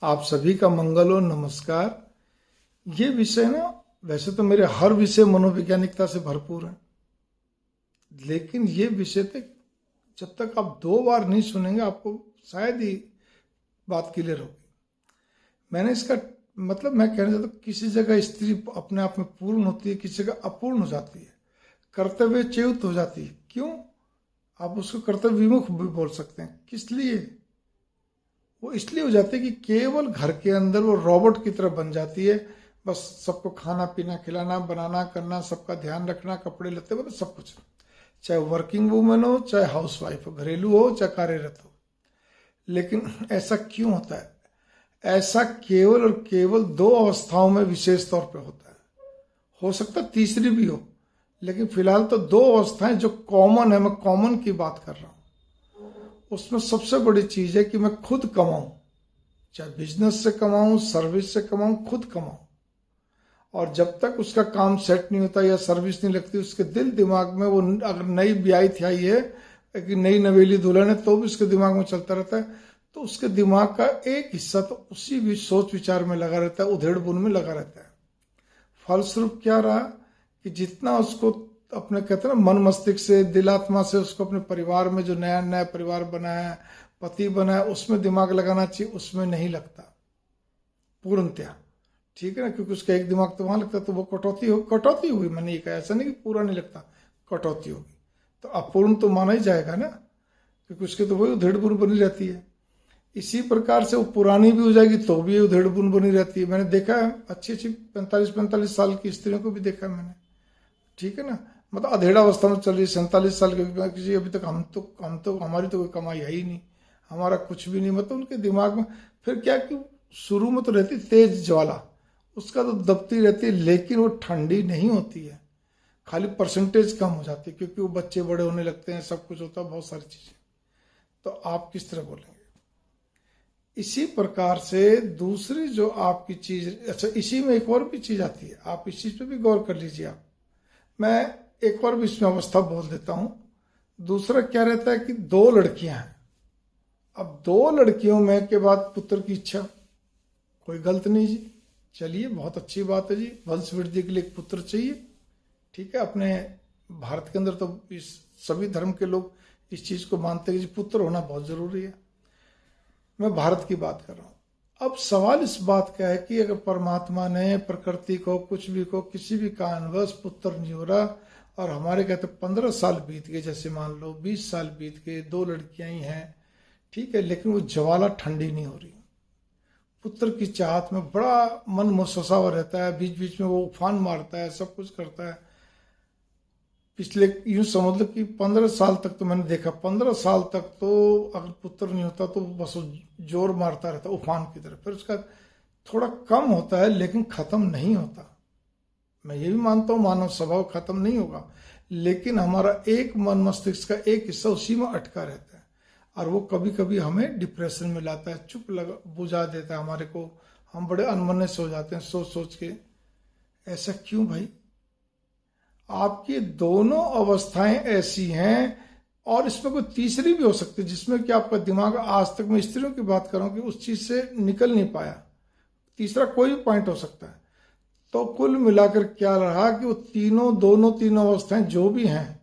आप सभी का मंगल हो। नमस्कार। ये विषय ना, वैसे तो मेरे हर विषय मनोवैज्ञानिकता से भरपूर है, लेकिन ये विषय तक जब तक आप 2 बार नहीं सुनेंगे आपको शायद ही बात क्लियर होगी। मैंने इसका मतलब मैं कहना चाहता हूँ, किसी जगह स्त्री अपने आप में पूर्ण होती है, किसी जगह अपूर्ण हो जाती है, कर्तव्य च्युत हो जाती है। क्यों? आप उसको कर्तव्य विमुख भी बोल सकते हैं। किस लिए? वो इसलिए हो जाती है कि केवल घर के अंदर वो रोबोट की तरह बन जाती है। बस सबको खाना पीना खिलाना, बनाना करना, सबका ध्यान रखना, कपड़े लत्ते, मतलब सब कुछ। चाहे वर्किंग वूमेन हो, चाहे हाउस वाइफ हो, घरेलू हो चाहे कार्यरत हो। लेकिन ऐसा क्यों होता है? ऐसा केवल और केवल 2 अवस्थाओं में विशेष तौर पे होता है। हो सकता है तीसरी भी हो, लेकिन फिलहाल तो 2 अवस्थाएं जो कॉमन है, मैं कॉमन की बात कर रहा हूं। उसमें सबसे बड़ी चीज है कि मैं खुद कमाऊं, चाहे बिजनेस से कमाऊं, सर्विस से कमाऊं, खुद कमाऊं। और जब तक उसका काम सेट नहीं होता या सर्विस नहीं लगती, उसके दिल दिमाग में वो, अगर नई ब्याही थी आई है कि नई नवेली दुल्हन है, तो भी उसके दिमाग में चलता रहता है। तो उसके दिमाग का एक हिस्सा तो उसी भी सोच विचार में लगा रहता है, उधेड़ बुन में लगा रहता है। फलस्वरूप क्या रहा कि जितना उसको अपने कहते हैं ना, मन मस्तिष्क से, दिल आत्मा से उसको अपने परिवार में जो नया नया परिवार बनाया है, पति बनाया, उसमें दिमाग लगाना चाहिए, उसमें नहीं लगता पूर्णतया। ठीक है ना? क्योंकि उसका एक दिमाग तो वहां लगता, तो वो कटौती होगी। मैंने ये कहा, ऐसा नहीं कि पूरा नहीं लगता, कटौती होगी। तो अपूर्ण तो माना ही जाएगा ना, क्योंकि उसके तो वही उधेड़ बुन बनी रहती है। इसी प्रकार से वो पुरानी भी हो जाएगी तो भी उधेड़ बुन बनी रहती है। मैंने देखा है अच्छी अच्छी 45-45 साल की स्त्रियों को भी देखा है मैंने। ठीक है ना? मतलब अधेड़ा अवस्था में चल रही, 47 साल की, अभी तक हम तो हमारी तो कोई कमाई है ही नहीं, हमारा कुछ भी नहीं। मतलब उनके दिमाग में फिर क्या कि शुरू में तो रहती तेज ज्वाला, उसका तो दबती रहती है, लेकिन वो ठंडी नहीं होती है, खाली परसेंटेज कम हो जाती है, क्योंकि वो बच्चे बड़े होने लगते हैं, सब कुछ होता है, बहुत सारी चीजें। तो आप किस तरह बोलेंगे? इसी प्रकार से दूसरी जो आपकी चीज, अच्छा इसी में एक और भी चीज आती है, आप इस चीज पे भी गौर कर लीजिए। आप, मैं एक और भी इसमें अवस्था बोल देता हूं। दूसरा क्या रहता है कि 2 लड़कियां हैं। अब 2 लड़कियों में के बाद पुत्र की इच्छा, कोई गलत नहीं जी, चलिए बहुत अच्छी बात है जी, वंश वृद्धि के लिए एक पुत्र चाहिए। ठीक है, अपने भारत के अंदर तो इस सभी धर्म के लोग इस चीज को मानते हैं कि पुत्र होना बहुत जरूरी है। मैं भारत की बात कर रहा हूं। अब सवाल इस बात का है कि अगर परमात्मा ने प्रकृति को, कुछ भी को, किसी भी कारणवश पुत्र नहीं हो रहा, और हमारे कहते 15 साल बीत गए, जैसे मान लो 20 साल बीत गए, 2 लड़कियां ही हैं, ठीक है, लेकिन वो ज्वाला ठंडी नहीं हो रही। पुत्र की चाहत में बड़ा मन मुस्सा हुआ रहता है, बीच बीच में वो उफान मारता है, सब कुछ करता है। पिछले यूं समझ लो कि 15 साल तक तो मैंने देखा, 15 साल तक तो अगर पुत्र नहीं होता तो बस जोर मारता रहता उफान की तरफ। फिर उसका थोड़ा कम होता है, लेकिन खत्म नहीं होता। मैं ये भी मानता हूं मानव स्वभाव खत्म नहीं होगा, लेकिन हमारा एक मन मस्तिष्क का एक हिस्सा उसी में अटका रहता है, और वो कभी कभी हमें डिप्रेशन में लाता है, चुप लगा बुझा देता है हमारे को। हम बड़े अनमने से हो जाते हैं सोच सोच के। ऐसा क्यों भाई? आपकी दोनों अवस्थाएं ऐसी हैं, और इसमें कोई तीसरी भी हो सकती है, जिसमें कि आपका दिमाग, आज तक मैं स्त्रियों की बात कर रहा हूं, कि उस चीज से निकल नहीं पाया। तीसरा कोई भी पॉइंट हो सकता है। तो कुल मिलाकर क्या रहा कि वो तीनों अवस्थाएं जो भी हैं,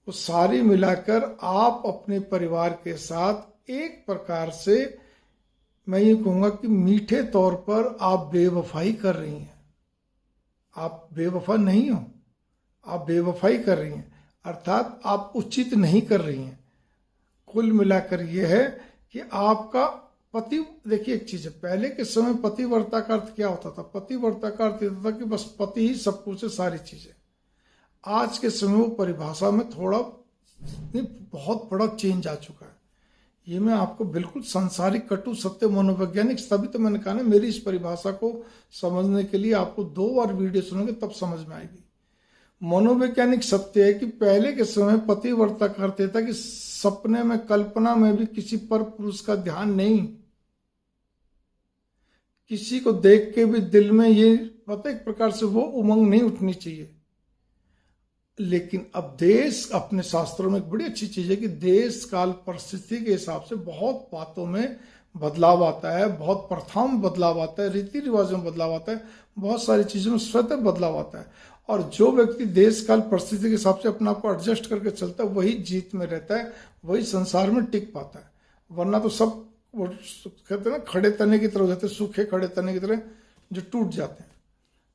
वो सारी मिलाकर आप अपने परिवार के साथ एक प्रकार से, मैं ये कहूंगा कि मीठे तौर पर आप बेवफाई कर रही हैं। आप बेवफा नहीं हो, आप बेवफाई कर रही हैं, अर्थात आप उचित नहीं कर रही हैं। कुल मिलाकर यह है कि आपका पति, देखिए एक चीज है, पहले के समय पतिव्रता का अर्थ क्या होता था? पतिव्रता का अर्थ होता था कि बस पति ही सब कुछ है, सारी चीजें। आज के समय वो परिभाषा में थोड़ा नहीं, बहुत बड़ा चेंज आ चुका है। ये मैं आपको बिल्कुल संसारिक कटु सत्य मनोवैज्ञानिक, तभी तो मैंने कहा ना, मेरी इस परिभाषा को समझने के लिए आपको 2 बार वीडियो सुनोगे तब समझ में आएगी। मनोवैज्ञानिक सत्य है कि पहले के समय पतिव्रता करते था कि सपने में, कल्पना में भी किसी पर पुरुष का ध्यान नहीं, किसी को देख के भी दिल में ये पता एक प्रकार से वो उमंग नहीं उठनी चाहिए। लेकिन अब देश, अपने शास्त्रों में एक बड़ी अच्छी चीज है कि देश काल परिस्थिति के हिसाब से बहुत बातों में बदलाव आता है, बहुत प्रथाओं में बदलाव आता है, रीति रिवाजों में बदलाव आता है, बहुत सारी चीजों में स्वतः बदलाव आता है। और जो व्यक्ति देश काल परिस्थिति के हिसाब से अपने आप को एडजस्ट करके चलता है वही जीत में रहता है, वही संसार में टिक पाता है। वरना तो सब वो कहते हैं ना, खड़े तने की तरह हो जाते हैं, सूखे खड़े तने की तरह जो टूट जाते हैं।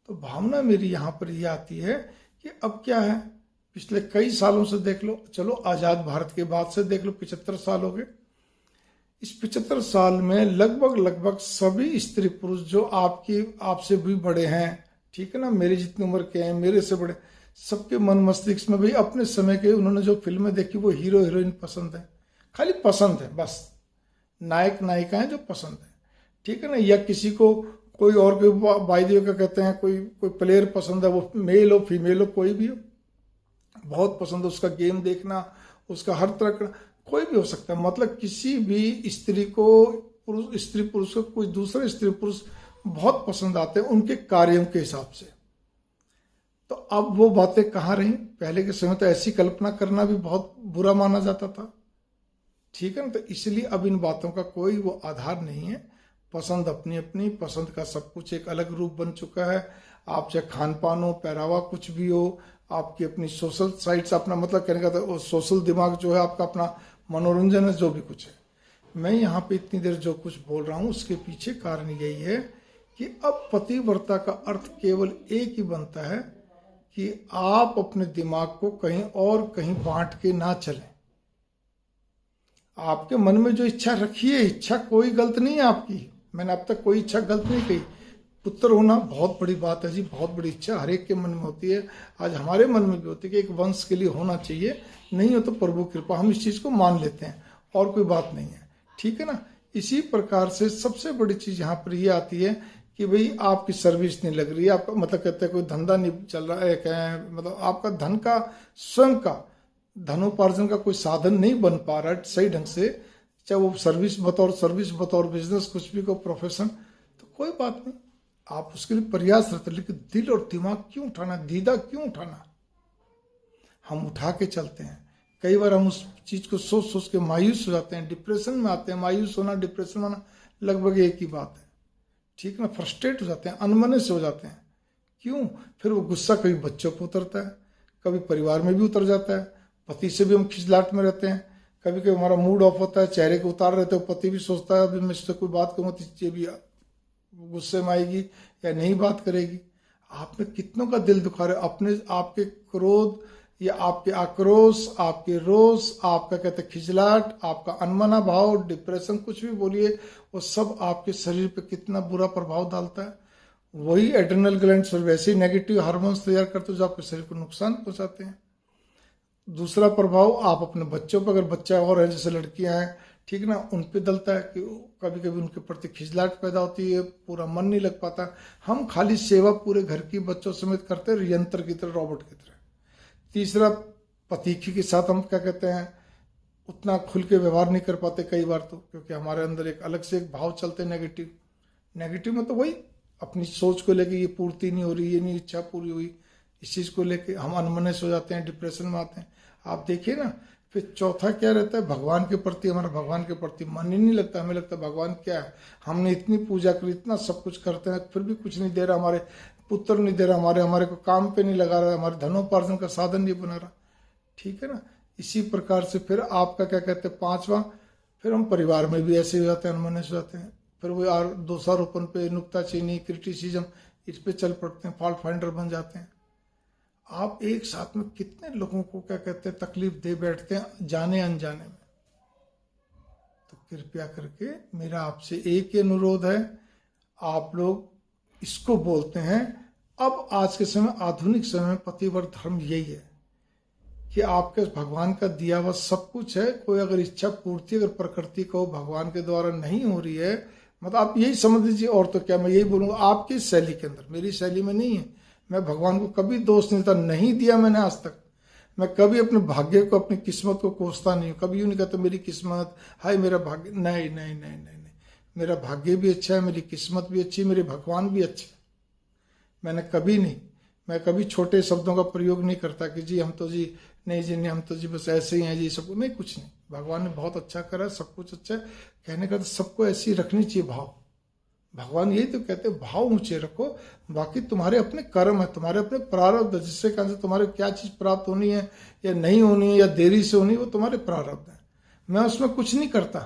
तो भावना मेरी यहाँ पर यह आती है कि अब क्या है, पिछले कई सालों से देख लो, चलो आजाद भारत के बाद से देख लो, 75 साल हो गए। इस 75 साल में लगभग सभी स्त्री पुरुष जो आपसे भी बड़े हैं, ठीक है ना, मेरी जितनी उम्र के हैं, मेरे से बड़े, सबके मन मस्तिष्क में भाई अपने समय के उन्होंने जो फिल्में देखी वो हीरो हीरोइन पसंद है, खाली पसंद है, बस नायक नायिकाएं जो पसंद है, ठीक है ना। या किसी को कोई और कोई वायदे का कहते हैं, कोई प्लेयर पसंद है, वो मेल हो फीमेल हो कोई भी हो, बहुत पसंद है उसका गेम देखना, उसका हर तरह का, कोई भी हो सकता है। मतलब किसी भी स्त्री पुरुष को कोई दूसरे स्त्री पुरुष बहुत पसंद आते हैं उनके कार्यों के हिसाब से। तो अब वो बातें कहाँ रही? पहले के समय तो ऐसी कल्पना करना भी बहुत बुरा माना जाता था, ठीक है ना। तो इसलिए अब इन बातों का कोई वो आधार नहीं है। पसंद अपनी अपनी, पसंद का सब कुछ एक अलग रूप बन चुका है। आप चाहे खान पान हो, पहरावा कुछ भी हो, आपकी अपनी सोशल साइट्स, अपना मतलब कहने का सोशल दिमाग जो है आपका, अपना मनोरंजन है, जो भी कुछ है। मैं यहाँ पे इतनी देर जो कुछ बोल रहा हूँ उसके पीछे कारण यही है कि अब पतिव्रता का अर्थ केवल एक ही बनता है कि आप अपने दिमाग को कहीं और कहीं बांट के ना चलें। आपके मन में जो इच्छा रखी है, इच्छा कोई गलत नहीं है आपकी, मैंने अब तक कोई इच्छा गलत नहीं कही। पुत्र होना बहुत बड़ी बात है जी, बहुत बड़ी इच्छा हर एक के मन में होती है। आज हमारे मन में भी होती है कि एक वंश के लिए होना चाहिए, नहीं हो तो प्रभु कृपा, हम इस चीज को मान लेते हैं और कोई बात नहीं है, ठीक है ना। इसी प्रकार से सबसे बड़ी चीज यहाँ पर ये आती है कि भाई आपकी सर्विस नहीं लग रही है, आपका मतलब कहते हैं कोई धंधा नहीं चल रहा है, मतलब आपका धन का स्वयं का धनोपार्जन का कोई साधन नहीं बन पा रहा है सही ढंग से, चाहे वो सर्विस बतौर बिजनेस कुछ भी को प्रोफेशन, तो कोई बात नहीं, आप उसके लिए प्रयास रहते, लेकिन दिल और दिमाग क्यों उठाना, दीदा क्यों उठाना? हम उठा के चलते हैं। कई बार हम उस चीज को सोच सोच के मायूस हो जाते हैं, डिप्रेशन में आते हैं। मायूस होना, डिप्रेशन में आना लगभग एक ही बात है, ठीक ना। फ्रस्ट्रेट हो जाते हैं, अनमने से हो जाते हैं। क्यों? फिर वो गुस्सा कभी बच्चों पर उतरता है, कभी परिवार में भी उतर जाता है, पति से भी हम खिजलाहट में रहते हैं, कभी कभी हमारा मूड ऑफ होता है, चेहरे के उतार रहते हैं, पति भी सोचता है अभी मैं इससे कोई बात कहूँगा तो ये भी गुस्से में आएगी या नहीं बात करेगी। आपने कितनों का दिल दुखा रहे, अपने आपके क्रोध या आपके आक्रोश, आपके रोष, आपका कहते खिजलाहट, आपका अनमना भाव, डिप्रेशन, कुछ भी बोलिए, वो सब आपके शरीर पे कितना बुरा प्रभाव डालता है। वही एड्रेनल ग्लैंड्स और वैसे ही नेगेटिव हार्मोन्स तैयार करते हो जो आपके शरीर को नुकसान पहुंचाते हैं। दूसरा प्रभाव आप अपने बच्चों पर, अगर बच्चा और है जैसे लड़कियां हैं, ठीक ना, उन पे डलता है कि कभी कभी उनके प्रति खिजलाहट पैदा होती है, पूरा मन नहीं लग पाता। हम खाली सेवा पूरे घर की बच्चों समेत करते हैं, यंत्र की तरह, रोबोट की तरह। तीसरा, पति के साथ हम क्या कहते हैं, उतना खुल के व्यवहार नहीं कर पाते कई बार, तो क्योंकि हमारे अंदर एक अलग से एक भाव चलते हैं नेगेटिव में, तो वही अपनी सोच को लेके ये पूर्ति नहीं हो रही, ये नहीं इच्छा पूरी हुई, इस चीज को लेके हम अनमने से हो जाते हैं, डिप्रेशन में आते हैं। आप देखिए ना। फिर चौथा क्या रहता है, भगवान के प्रति, हमारा भगवान के प्रति मन ही नहीं लगता। हमें लगता है भगवान क्या है, हमने इतनी पूजा करी, इतना सब कुछ करते हैं, फिर भी कुछ नहीं दे रहा, हमारे पुत्र नहीं दे रहा, हमारे को काम पे नहीं लगा रहा, हमारे धनोपार्जन का साधन नहीं बना रहा, ठीक है ना। इसी प्रकार से फिर आपका क्या कहते हैं, पांचवा, फिर हम परिवार में भी ऐसे हो जाते हैं, अनमने से हो जाते हैं। फिर वो यार दोषारोपण पे, नुक्ताचीनी, क्रिटिसिज्म, इस पे चल पड़ते हैं, फॉल्ट फाइंडर बन जाते हैं। आप एक साथ में कितने लोगों को क्या कहते हैं तकलीफ दे बैठते हैं, जाने अनजाने में। तो कृपया करके मेरा आपसे एक ही अनुरोध है, आप लोग इसको बोलते हैं, अब आज के समय, आधुनिक समय में पतिव्रत धर्म यही है कि आपके भगवान का दिया हुआ सब कुछ है। कोई अगर इच्छा पूर्ति अगर प्रकृति को भगवान के द्वारा नहीं हो रही है, मतलब आप यही समझ लीजिए, और तो क्या मैं यही बोलूंगा, आपकी शैली के अंदर, मेरी शैली में नहीं है। मैं भगवान को कभी दोष नहीं देता, नहीं दिया मैंने आज तक। मैं कभी अपने भाग्य को, अपनी किस्मत को कोसता नहीं हूँ, कभी यूं नहीं कहता मेरी किस्मत, हाय मेरा भाग्य, नहीं नहीं नहीं नहीं नहीं, मेरा भाग्य भी अच्छा है, मेरी किस्मत भी अच्छी, मेरे भगवान भी अच्छे। मैंने कभी नहीं, मैं कभी छोटे शब्दों का प्रयोग नहीं करता कि जी हम तो जी नहीं जी नहीं, हम तो जी बस ऐसे ही हैं जी, सब नहीं, कुछ नहीं। भगवान ने बहुत अच्छा करा, सब कुछ अच्छा है। कहने का तो सबको ऐसी रखनी चाहिए भाव। भगवान यही तो कहते हैं, भाव ऊंचे रखो, बाकी तुम्हारे अपने कर्म है, तुम्हारे अपने प्रारब्ध है, जिससे कारण से तुम्हारे क्या चीज प्राप्त होनी है या नहीं होनी है या देरी से होनी है, वो तुम्हारे प्रारब्ध है। मैं उसमें कुछ नहीं करता,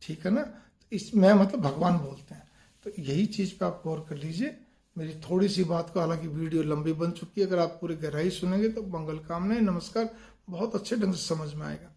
ठीक है ना। तो इसमें मतलब भगवान बोलते हैं, तो यही चीज पे आप गौर कर लीजिए। मेरी थोड़ी सी बात को, हालांकि वीडियो लंबी बन चुकी है, अगर आप पूरी गहराई सुनेंगे तो मंगल कामनाएं, नमस्कार, बहुत अच्छे ढंग से समझ में आएगा।